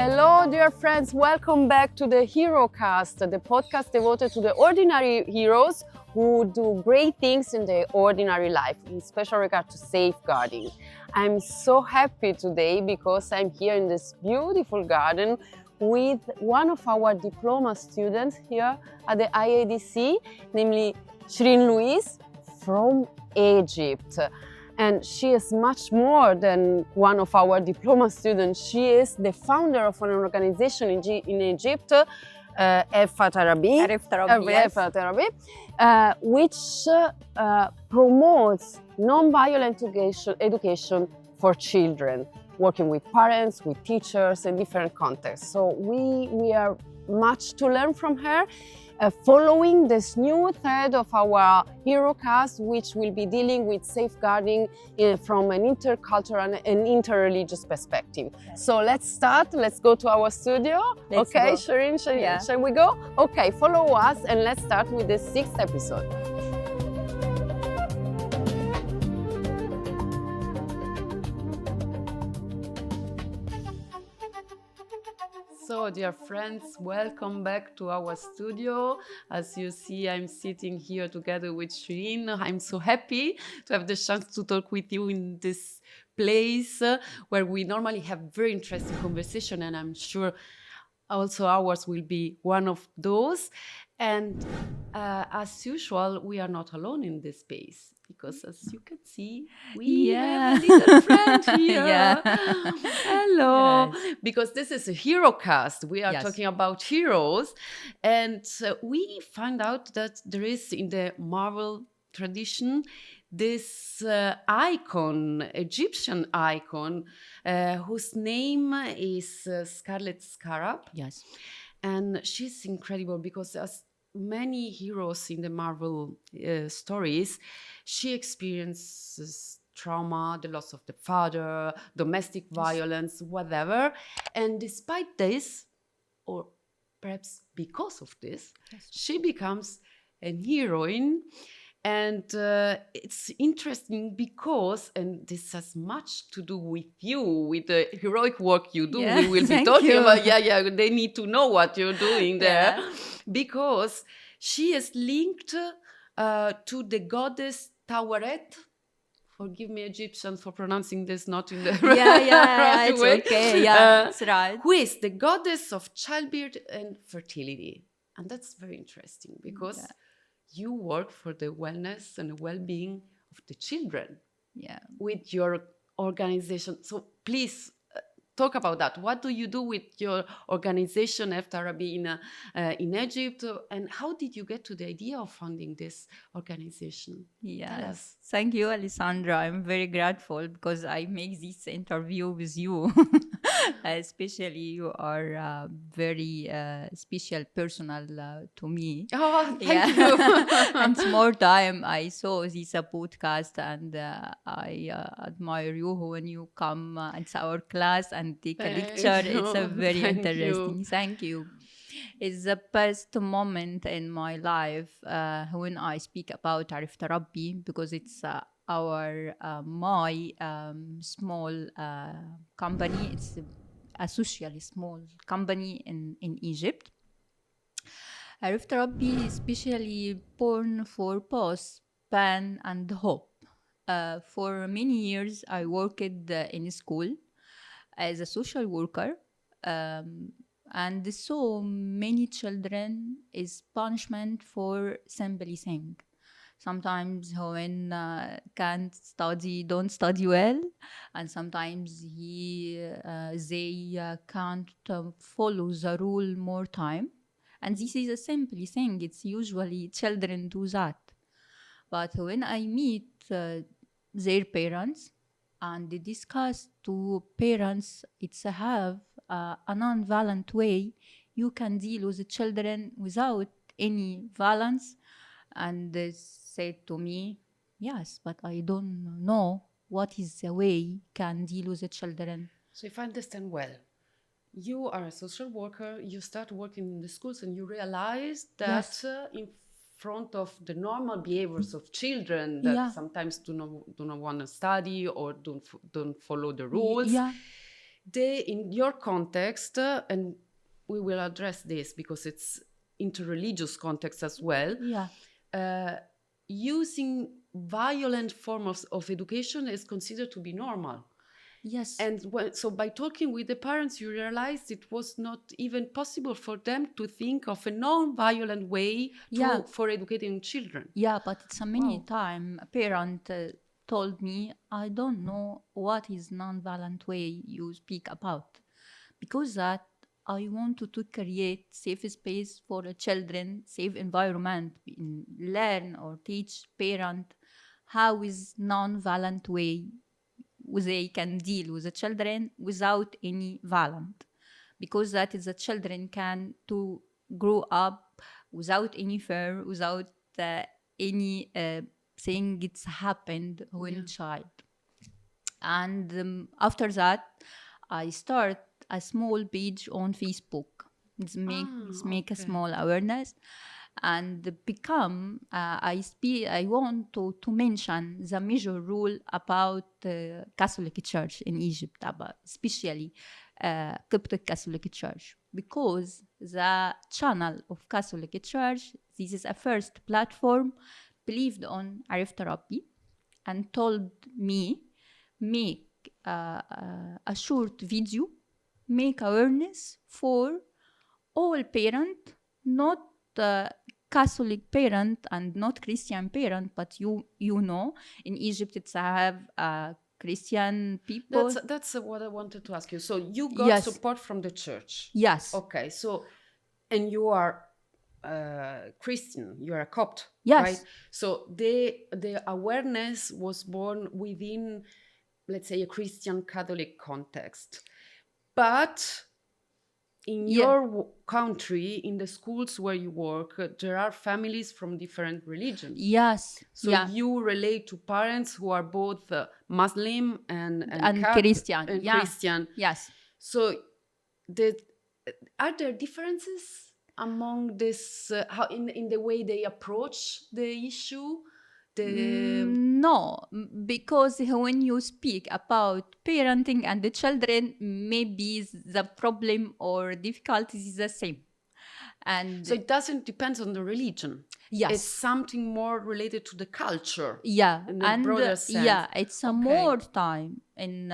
Hello, dear friends. Welcome back to the Herocast, the podcast devoted to the ordinary heroes who do great things in their ordinary life, in special regard to safeguarding. I'm so happy today because I'm here in this beautiful garden with one of our diploma students here at the IADC, namely Shereen Louis from Egypt. And she is much more than one of our diploma students. She is the founder of an organization in Egypt, ErftAraby, which promotes non-violent education for children, working with parents, with teachers in different contexts. So we are much to learn from her. Following this new thread of our Herocast, which will be dealing with safeguarding from an intercultural and interreligious perspective. So let's start. Let's go to our studio. Okay, Shereen, shall we go? Okay, follow us and let's start with the 6th episode. So, dear friends, welcome back to our studio. As you see, I'm sitting here together with Shereen. I'm so happy to have the chance to talk with you in this place where we normally have very interesting conversation, and I'm sure also ours will be one of those. And as usual, we are not alone in this space because, as you can see, we have a little friend here. Hello. Yes. Because this is a Herocast. We are talking about heroes. And we find out that there is in the Marvel tradition this icon, Egyptian icon, whose name is Scarlet Scarab. Yes. And she's incredible because as many heroes in the Marvel stories, she experiences trauma, the loss of the father, domestic violence, whatever. And despite this, or perhaps because of this, she becomes an heroine. And it's interesting because, and this has much to do with you, with the heroic work you do. We will be talking about, they need to know what you're doing there. Because she is linked to the goddess Taweret. Forgive me, Egyptians, for pronouncing this not in the right it's way. Okay, that's right. Who is the goddess of childbirth and fertility. And that's very interesting because you work for the wellness and the well-being of the children with your organization. So please talk about that. What do you do with your organization, ErftAraby, in Egypt? And how did you get to the idea of founding this organization? Yes. Thank you, Alessandra. I'm very grateful because I make this interview with you. Especially you are very special, personal to me. Oh, thank you. And more time I saw this podcast and I admire you when you come into our class and take a lecture. It's a very interesting. Thank you. It's the best moment in my life when I speak about ErftAraby because it's my small company. It's a socially small company in Egypt. ErftAraby is especially born for both pain and hope. For many years, I worked in school as a social worker and saw many children is punishment for simply thing. Sometimes when don't study well, and sometimes they can't follow the rule more time. And this is a simple thing. It's usually children do that. But when I meet their parents and they discuss to parents, it's have a non-violent way you can deal with the children without any violence. And they said to me, yes, but I don't know what is the way can deal with the children. So if I understand well, you are a social worker, you start working in the schools and you realize that in front of the normal behaviors of children that sometimes do not want to study or don't follow the rules, in your context, and we will address this because it's interreligious context as well. Yeah. Using violent forms of education is considered to be normal. Yes. And so by talking with the parents, you realized it was not even possible for them to think of a non-violent way Yeah. for educating children. Yeah, but it's a many Wow. time a parent told me, I don't know what is non-violent way you speak about, because that I want to create safe space for the children, safe environment, learn or teach parent how is non-violent way they can deal with the children without any violence, because that is the children can to grow up without any fear, without any thing it's happened when child. And after that, I start a small page on Facebook. It's make a small awareness, and become I want to mention the major rule about Catholic Church in Egypt, especially Coptic Catholic Church, because the channel of Catholic Church, this is a first platform believed on ErftAraby, and told me make a short video, make awareness for all parent, not Catholic parent and not Christian parent, but you know, in Egypt it's have Christian people. That's what I wanted to ask you. So you got Yes. support from the church. Yes. Okay. So, and you are Christian. You are a Copt. Yes. Right. So the awareness was born within, let's say, a Christian Catholic context, but in your country, in the schools where you work, there are families from different religions. Yes. So you relate to parents who are both Muslim and Christian. And yeah. Christian. Yes. So are there differences among this, how in the way they approach the issue? No, because when you speak about parenting and the children, maybe the problem or difficulties is the same. And so it doesn't depend on the religion. Yes. It's something more related to the culture. Yeah. In a broader sense. Yeah, it's a more time in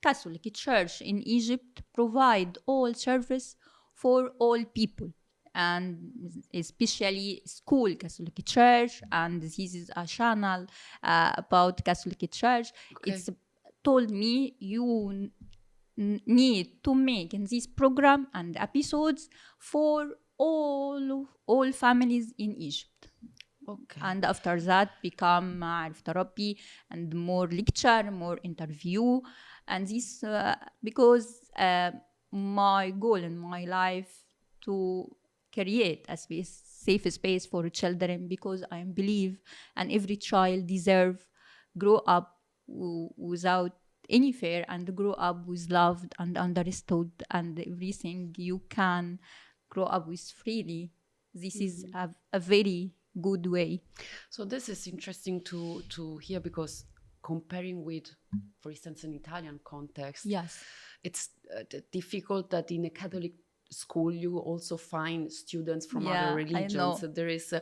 Catholic Church in Egypt provide all service for all people, and especially school Catholic Church, and this is a channel about Catholic Church. It's told me you need to make in this program and episodes for all families in Egypt. Okay. And after that become ErftAraby and more lecture, more interview, and this because my goal in my life to create a safe space for children, because I believe and every child deserve grow up without any fear and grow up with loved and understood and everything you can grow up with freely. This is a very good way. So this is interesting to hear, because comparing with, for instance, an Italian context, yes, it's difficult that in a Catholic school you also find students from other religions. I know. So there is,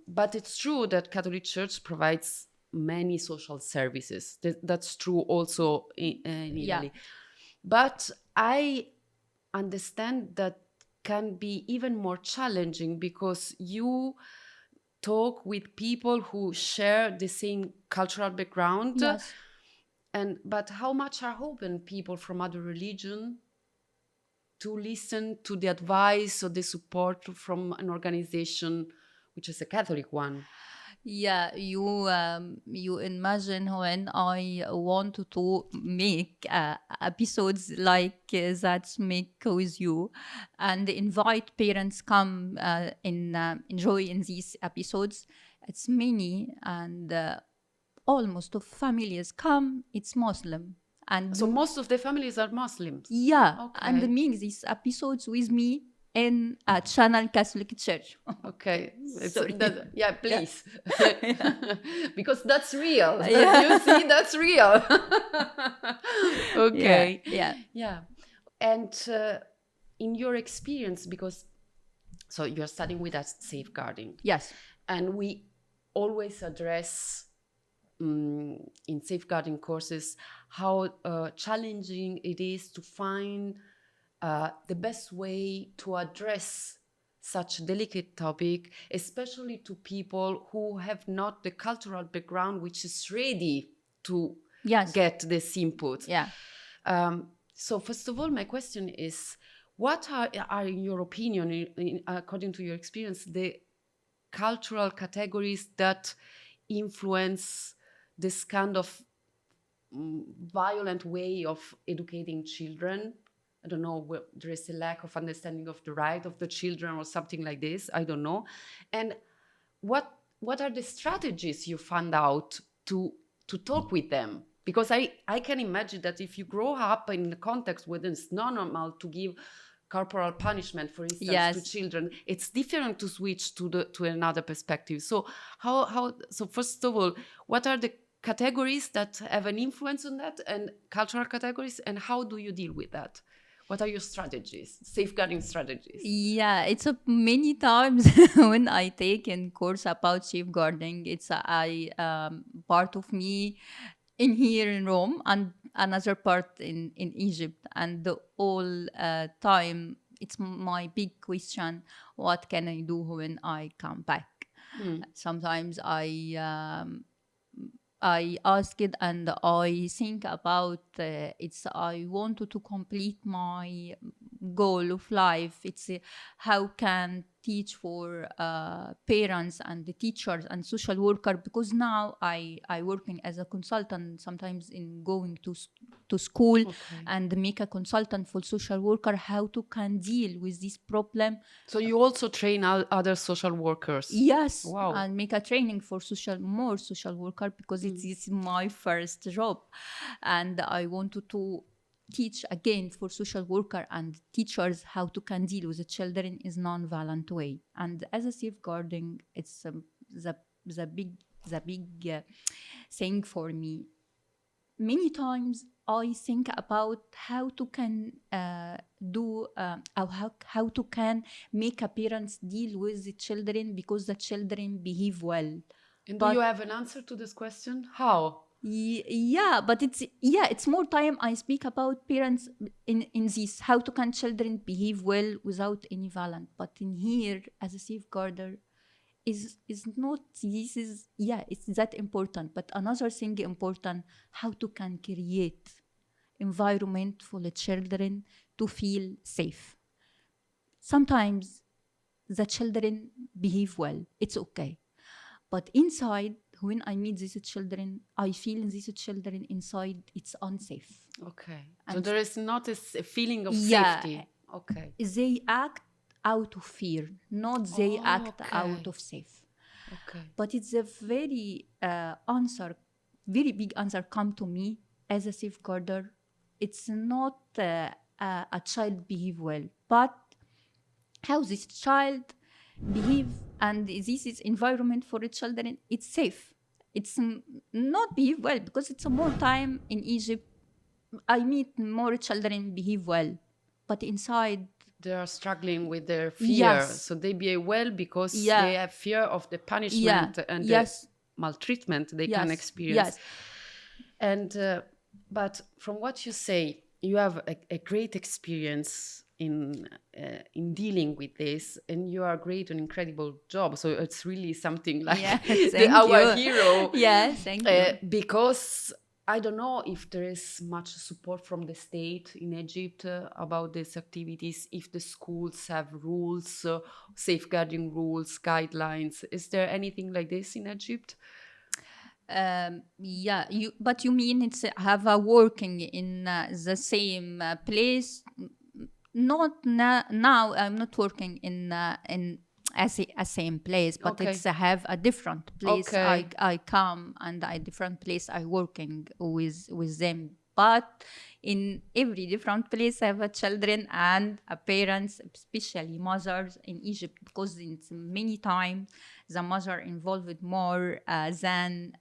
but it's true that Catholic Church provides many social services. That's true also in Italy. But I understand that can be even more challenging, because you talk with people who share the same cultural background. Yes. But how much are open people from other religion to listen to the advice or the support from an organization which is a Catholic one? Yeah, you imagine when I want to make episodes like that, make with you, and invite parents come enjoy in these episodes. It's many, and almost of families come. It's Muslim, and so most of the families are Muslims. Yeah, and make these episodes with me. in a channel Catholic church. Okay. Sorry. Yeah, please. Yeah. Because that's real. Yeah. You see, that's real. Okay. Yeah. Yeah. And in your experience, because so you're studying with us safeguarding, Yes. and we always address in safeguarding courses how challenging it is to find the best way to address such a delicate topic, especially to people who have not the cultural background which is ready to Yes. get this input. Yeah. So first of all, my question is, what are in your opinion, according to your experience, the cultural categories that influence this kind of violent way of educating children? I don't know, there is a lack of understanding of the right of the children or something like this. I don't know. And what are the strategies you found out to talk with them? Because I can imagine that if you grow up in a context where it's not normal to give corporal punishment, for instance, Yes. to children, it's different to switch to another perspective. So so first of all, what are the categories that have an influence on that, and cultural categories, and how do you deal with that? What are your strategies, safeguarding strategies? Yeah, it's many times when I take a course about safeguarding, it's part of me in here in Rome and another part in Egypt, and the all time it's my big question: what can I do when I come back? Sometimes I ask it and I think about I wanted to complete my goal of life. It's how can teach for parents and the teachers and social worker, because now I working as a consultant, sometimes in going to school and make a consultant for social worker how to can deal with this problem. So you also train other social workers? Yes. Wow. And make a training for more social worker, because it is my first job, and I wanted to teach again for social worker and teachers how to can deal with the children in non-violent way. And as a safeguarding, it's the big thing for me. Many times I think about how to can do or how to can make a parents deal with the children, because the children behave well. And do you have an answer to this question? How? Yeah, but it's more time I speak about parents in this, how to can children behave well without any violence. But in here, as a safeguarder, is not this is it's that important. But another thing important, how to can create environment for the children to feel safe. Sometimes the children behave well, it's okay, but inside, when I meet these children, I feel in these children inside it's unsafe. Okay. And so there is not a feeling of safety. Okay. They act out of fear, not they act out of safe. Okay. But it's a very very big answer come to me as a safeguarder. It's not a child behave well, but how this child behave, and this is environment for the children, it's safe. It's not behave well, because it's a more time in Egypt I meet more children behave well, but inside they are struggling with their fear. Yes. So they behave well because they have fear of the punishment and the maltreatment they can experience. Yes. And but from what you say, you have a great experience in dealing with this, and you are great, an incredible job. So it's really something like our hero. Yes, thank you. Because I don't know if there is much support from the state in Egypt about these activities, if the schools have rules, safeguarding rules, guidelines. Is there anything like this in Egypt? But you mean it's have a working in the same place? Not now. I'm not working in a same place, but it's have a different place. I come and a different place I working with them But in every different place, I have a children and a parents, especially mothers in Egypt, because it's many times the mother involved more than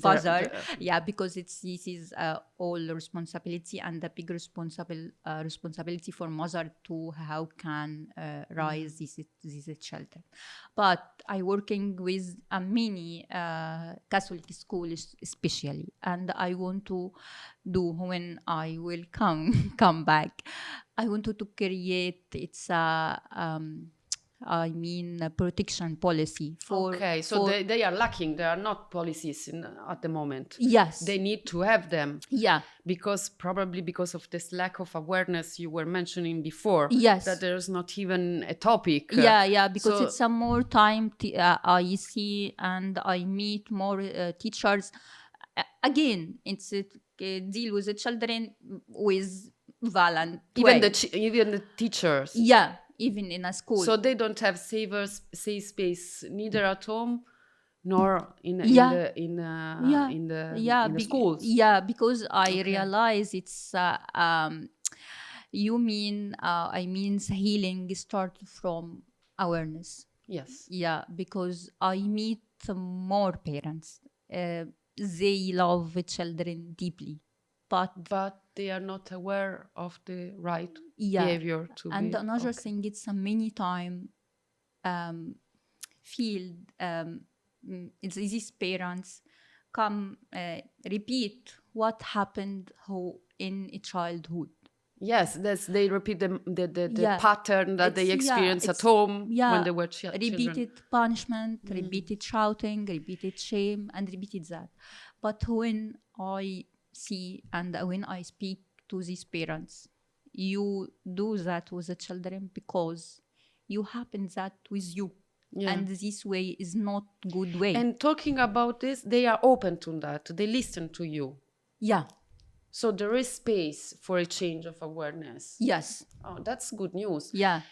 father. Yeah, because this is all responsibility and the big responsibility for mother to how can raise these children. But I working with a many Catholic schools especially, and I want to do when I will come back. I wanted to create a protection policy for. Okay, so they are lacking. There are not policies at the moment. Yes. They need to have them. Yeah. Probably because of this lack of awareness you were mentioning before. Yes. That there's not even a topic. Yeah, because it's a more time I see and I meet more teachers. Again, it's deal with the children with violent even the teachers. Yeah, even in a school. So they don't have safe space neither at home nor in the schools. Yeah, because I realize it's you mean I mean healing start from awareness. Yes. Yeah, because I meet more parents. They love children deeply, but they are not aware of the right behavior to and be. another thing, it's a many time feel it's these parents come repeat what happened in a childhood. Yes, they repeat the pattern that they experienced at home when they were children. Repeated punishment, repeated shouting, repeated shame, and repeated that. But when I see and when I speak to these parents, you do that with the children because you happen that with you. Yeah. And this way is not good way. And talking about this, they are open to that. They listen to you. Yeah. So there is space for a change of awareness. Yes. Oh, that's good news. Yeah.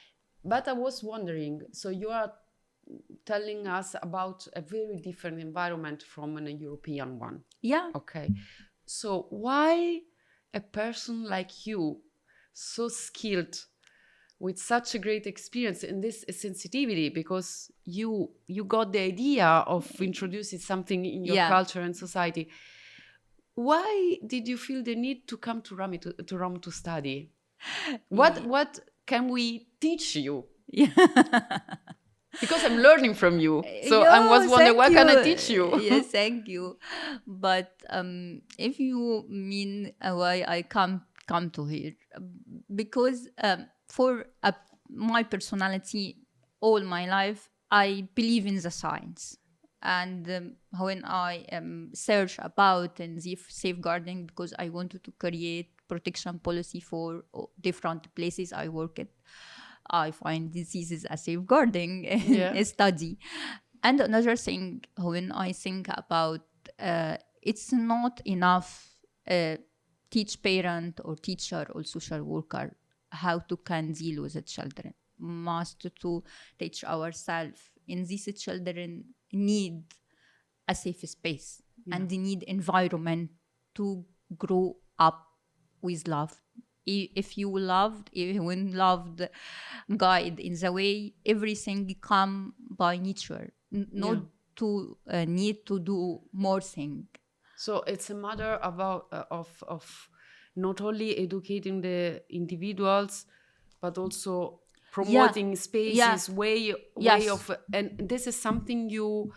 But I was wondering, so you are telling us about a very different environment from a European one. Yeah. Okay. So why a person like you, so skilled, with such a great experience in this sensitivity, because you got the idea of introducing something in your culture and society. Why did you feel the need to come to Rome to study? What can we teach you? Yeah. Because I'm learning from you. So I was wondering, what can I teach you? Yes, thank you. But if you mean why I come to here, because for my personality, all my life, I believe in the science. And when I search about and safeguarding, because I wanted to create protection policy for different places I work at, I find this is a safeguarding study. And another thing, when I think about it's not enough teach parent or teacher or social worker how to can deal with the children. Must to teach ourselves. And these children need a safe space and they need environment to grow up with love. If you loved, when loved, guide in the way, everything come by nature, not to need to do more thing. So it's a matter about of not only educating the individuals, but also promoting spaces, way of, and this is something you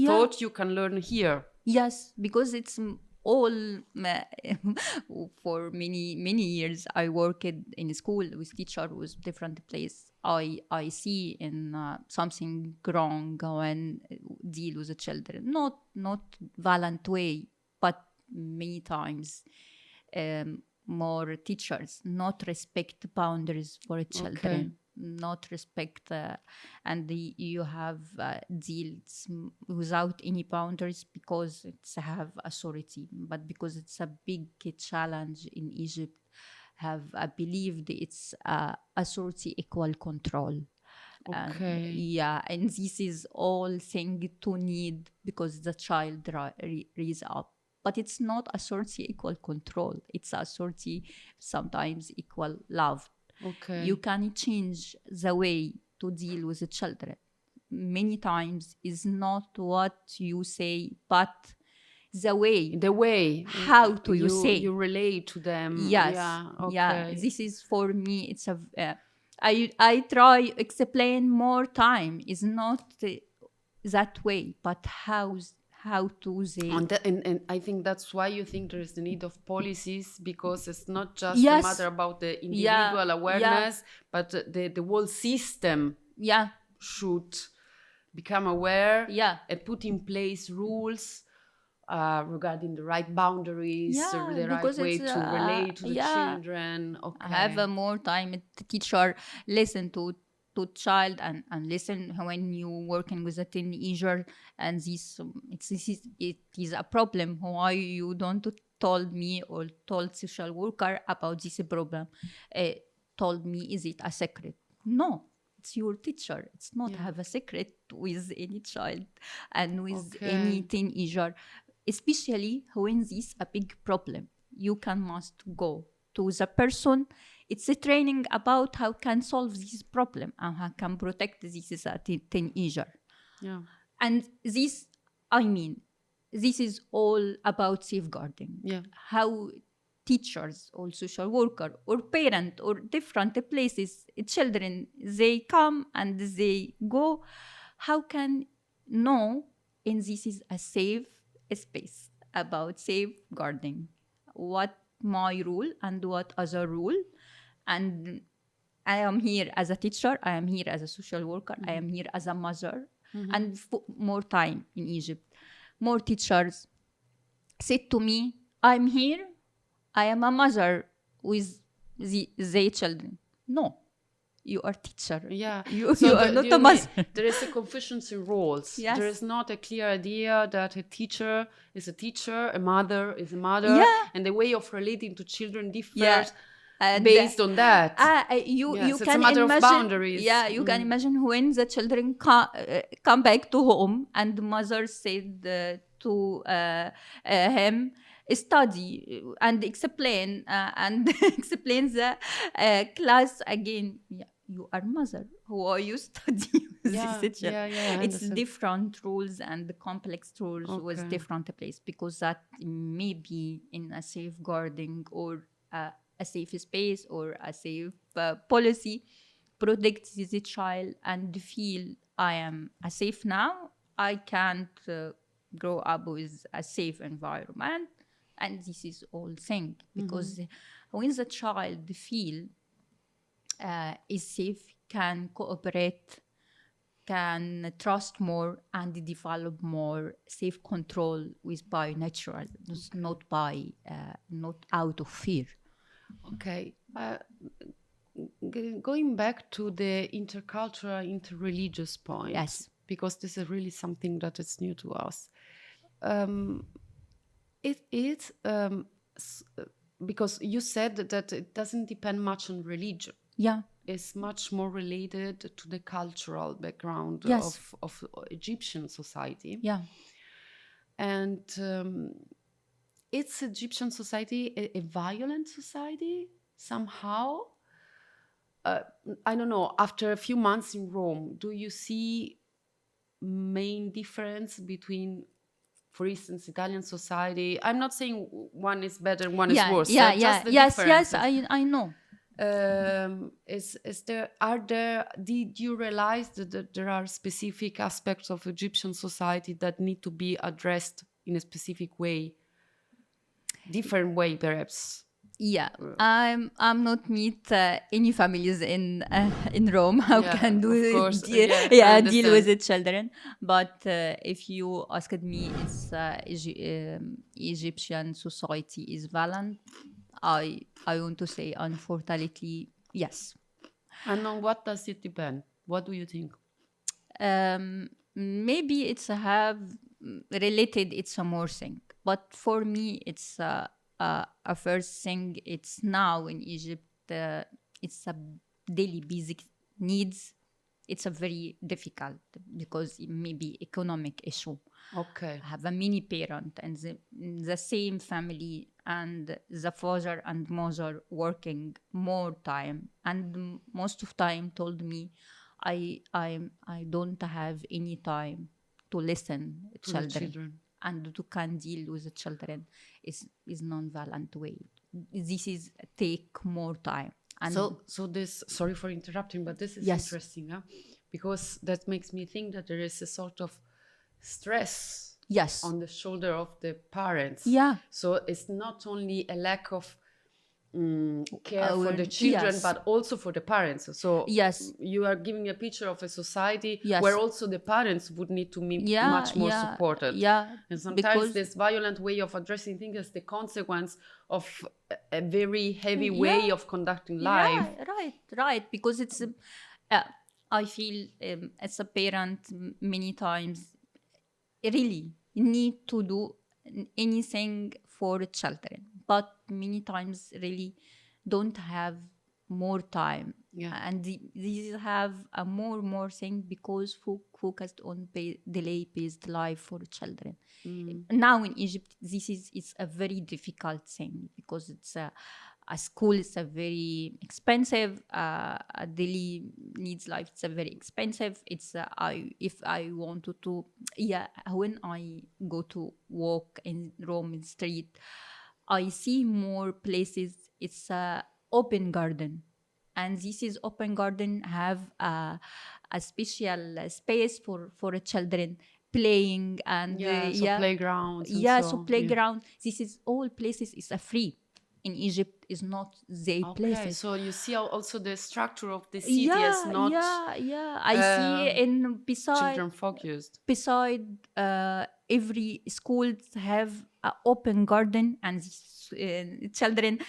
thought you can learn here. Yes, because it's all for many years I worked in school with teacher with different place. I see in something wrong when deal with the children, not violent way, but many times more teachers not respect boundaries for children, not respect and you have deals without any boundaries because it's have authority, but because it's a big challenge in Egypt, have believed it's authority equal control. And this is all thing to need because the child raise up. but it's not authority equal control. It's authority sometimes equal love. Okay. You can change the way to deal with the children. Many times is not what you say, but the way how do you say you relate to them. Yes. Yeah. Okay. Yeah, this is for me, it's a I try explain more time is not that way, but how to say. And I think that's why you think there is the need of policies, because it's not just a Yes. matter about the Yeah, individual awareness, but the whole system Yeah, should become aware yeah, and put in place rules regarding the right boundaries, Yeah, the right because way it's, to relate to the yeah. children. Okay. Have a more time. The teacher listen to child and listen when you working with a teenager, and this it is a problem. Why you don't told me or told social worker about this problem? Told me, is it a secret? No, it's your teacher. It's not have a secret with any child and with any teenager, especially when this a big problem. You can must go to the person. It's a training about how can solve this problem and how can protect this is a teenager. Yeah. And this, this is all about safeguarding. Yeah. How teachers or social worker or parent or different places, children, they come and they go. How can know and this is a safe space about safeguarding? What my rule and what other rule? And I am here as a teacher, I am here as a social worker, I am here as a mother. And more time in Egypt, more teachers said to me, I'm here, I am a mother with the children. No, you are teacher. Yeah. You So are not a mother. There is a confusion in roles. Yes. There is not a clear idea that a teacher is a teacher, a mother is a mother, Yeah. and the way of relating to children differs. Yeah. And based on that. You Yes, it's can a matter imagine, of boundaries. Yeah, you can imagine when the children come back to home and the mother said to him, study and explain and explain the class again. Yeah, you are mother. Why you study with Yeah, this child? yeah, I It's understand. different rules and the complex rules was Okay. different place, because that may be in a safeguarding or a safe space or a safe policy protects the child and feel I am safe now. I can't grow up with a safe environment, and this is all thing because when the child feel is safe, can cooperate, can trust more and develop more safe control with by natural, not by not out of fear. Okay. Going back to the intercultural, interreligious point. Yes. Because this is really something that is new to us. Because you said that it doesn't depend much on religion. Yeah. It's much more related to the cultural background Yes. of Egyptian society. Yeah. And it's Egyptian society a violent society somehow? I don't know. After a few months in Rome, do you see main difference between, for instance, Italian society? I'm not saying one is better, one is worse. Yeah, just the yes, differences. I know. Did you realize that there are specific aspects of Egyptian society that need to be addressed in a specific way, different way perhaps? Yeah, I'm not meet any families in Rome. How can do of course. deal with the children? But if you asked me, it's Egyptian society is violent. I want to say, unfortunately, yes. And on what does it depend? What do you think? Maybe it's have related. It's a more thing, but for me, it's a first thing. It's now in Egypt. It's a daily basic needs. it's a very difficult because it may be economic issue. Okay. Have a mini parent and the same family, and the father and mother working more time, and most of time told me I don't have any time to listen To the children children. and to can deal with the children is non-violent way. This is take more time. And So this, sorry for interrupting, but this is Yes. interesting, huh? Because that makes me think that there is a sort of stress yes, on the shoulder of the parents. yeah, So it's not only a lack of care for the Our- children, yes. but also for the parents. So Yes. you are giving a picture of a society Yes. where also the parents would need to be Yeah, much more yeah, supported. yeah, And sometimes because- this violent way of addressing things is the consequence of a very heavy Yeah. way of conducting life. Right, because it's I feel as a parent many times really need to do anything for children, but many times really don't have more time. Yeah. And these have a more thing because focused on delay based life for children. Now in Egypt, this is it's a very difficult thing because it's a school is a very expensive. A daily needs life it's a very expensive. It's if I wanted to when I go to walk in Roman street, I see more places. It's a open garden, and this is open garden have a special space for children playing and So playgrounds and yeah, so so on. playground. This is all places is a free. In Egypt is not they Okay, places. so you see also the structure of the city is not I see in children focused. beside every schools have an open garden, and children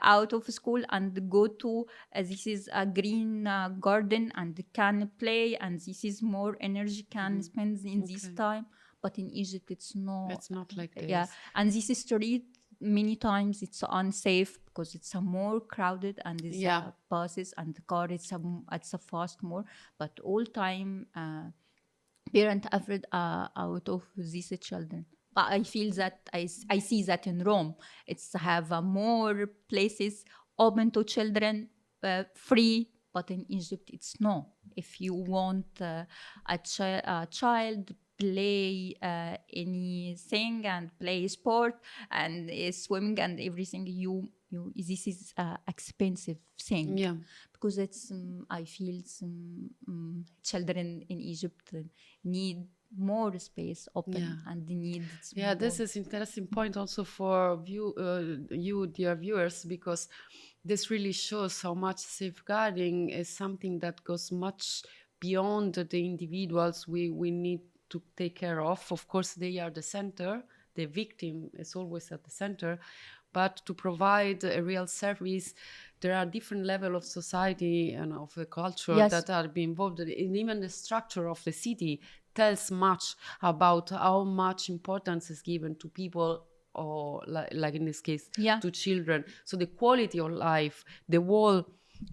out of school and go to this is a green garden and can play, and this is more energy can spend in this Okay. time. But in Egypt it's not like this. yeah, and this street many times it's unsafe because it's a more crowded and it's buses and the car it's a fast more, but all time parent afraid out of these children. But I feel that I see that in Rome it's have more places open to children free, but in Egypt it's no. If you want a child play anything and play sport and swimming and everything, you this is expensive thing. Yeah. Because it's I feel children in Egypt need more space open and they need this is interesting point also for you dear viewers, because this really shows how much safeguarding is something that goes much beyond the individuals we need to take care of. Of course, they are the center. The victim is always at the center. But to provide a real service, there are different levels of society and of the culture that are being involved. And even the structure of the city tells much about how much importance is given to people, or like in this case, to children. So the quality of life, the whole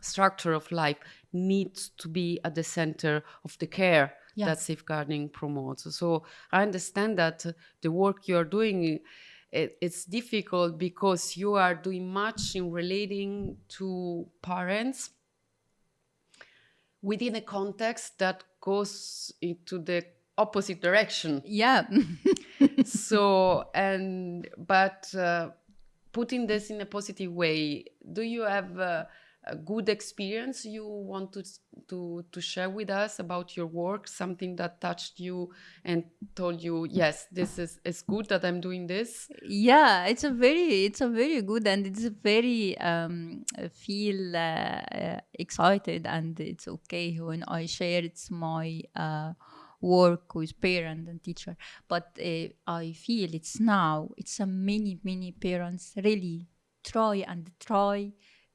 structure of life needs to be at the center of the care that safeguarding promotes. So I understand that the work you're doing, it's difficult because you are doing much in relating to parents within a context that goes into the opposite direction. But putting this in a positive way, do you have a good experience you want to share with us about your work, something that touched you and told you, yes, this is good that I'm doing this? It's a very good, and it's a very feel excited, and it's okay when I share it's my work with parent and teacher. But I feel it's a many parents really try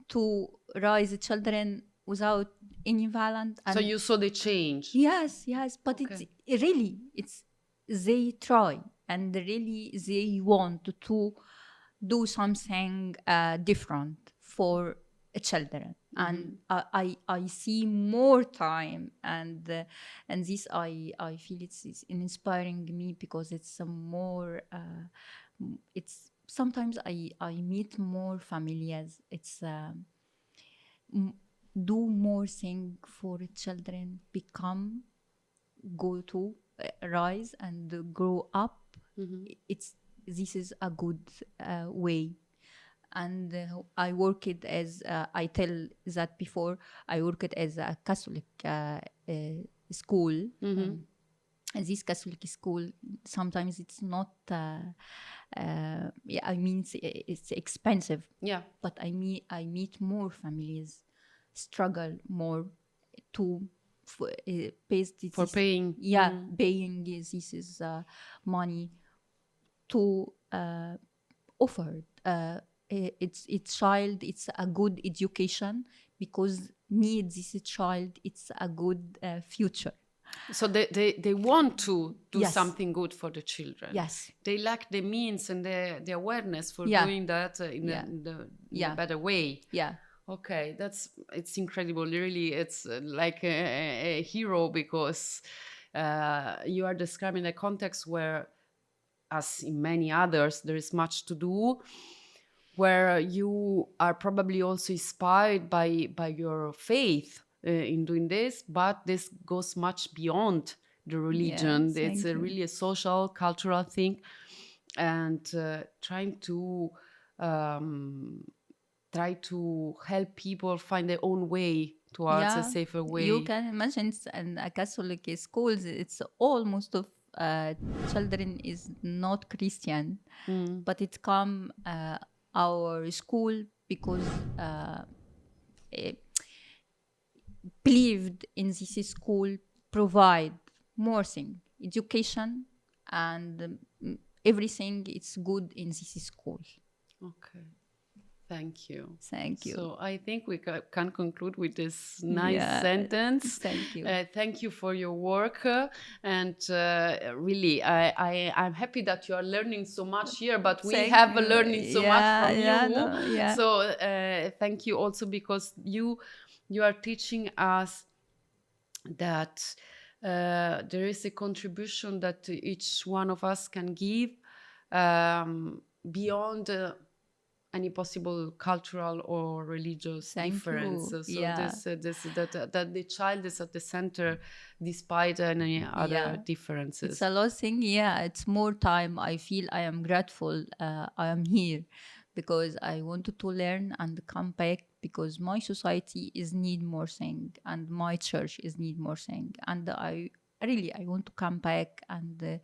to raise the children without any violence. So you saw the change? Yes, but it's they try and really they want to do something different for children. and I see more time, and this I feel it's inspiring me, because it's a more it's sometimes I meet more families. It's do more thing for children, become, go to, rise and grow up. This is a good way. And I worked as I tell that before, I worked as a Catholic school. And this Catholic school, sometimes it's not yeah, I mean it's expensive. Yeah. But I meet more families struggle more to pay this, for paying. paying this is money to offer its child. It's a good education, because need this child, it's a good future. So they want to do Yes. something good for the children. Yes. They lack the means and the awareness for Yeah. doing that in a better way. Yeah. Okay, it's incredible. Really, it's like a hero, because you are describing a context where, as in many others, there is much to do, where you are probably also inspired by your faith in doing this, but this goes much beyond the religion. Yes, It's thank you. really a social, cultural thing, and trying to help people find their own way towards a safer way. You can imagine in a Catholic schools, it's almost of children is not Christian, but it come our school because believed in this school provide more thing, education and everything. It's good in this school. Okay. Thank you. Thank you. So I think we can conclude with this nice sentence. Thank you. Thank you for your work. And really, I'm happy that you are learning so much here, but we have learning so much from you. So thank you also, because you are teaching us that there is a contribution that each one of us can give beyond any possible cultural or religious difference. So that the child is at the center despite any other differences. It's a lot of thing. It's more time. I feel I am grateful I am here, because I wanted to learn and come back, because my society is need more thing and my church is need more thing, and I want to come back and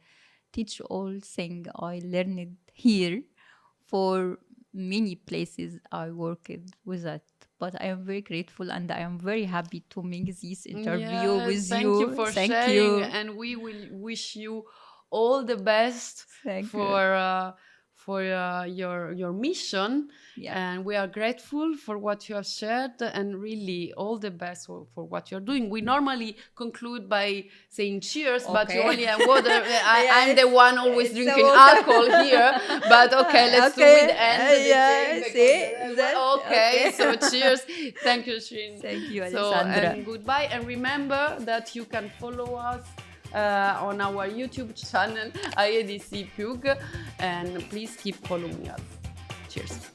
teach all thing I learned here for many places I worked with that. But I am very grateful, and I am very happy to make this interview with you. Thank you for sharing, and we will wish you all the best for your mission. And we are grateful for what you have shared, and really all the best for what you're doing. We normally conclude by saying cheers, but you only have water. I'm the one always drinking alcohol here, but okay, let's do it and okay, so cheers. Thank you, Shereen. Thank you, Alessandra. And goodbye, and remember that you can follow us on our YouTube channel, ErftAraby, and please keep following us. Cheers.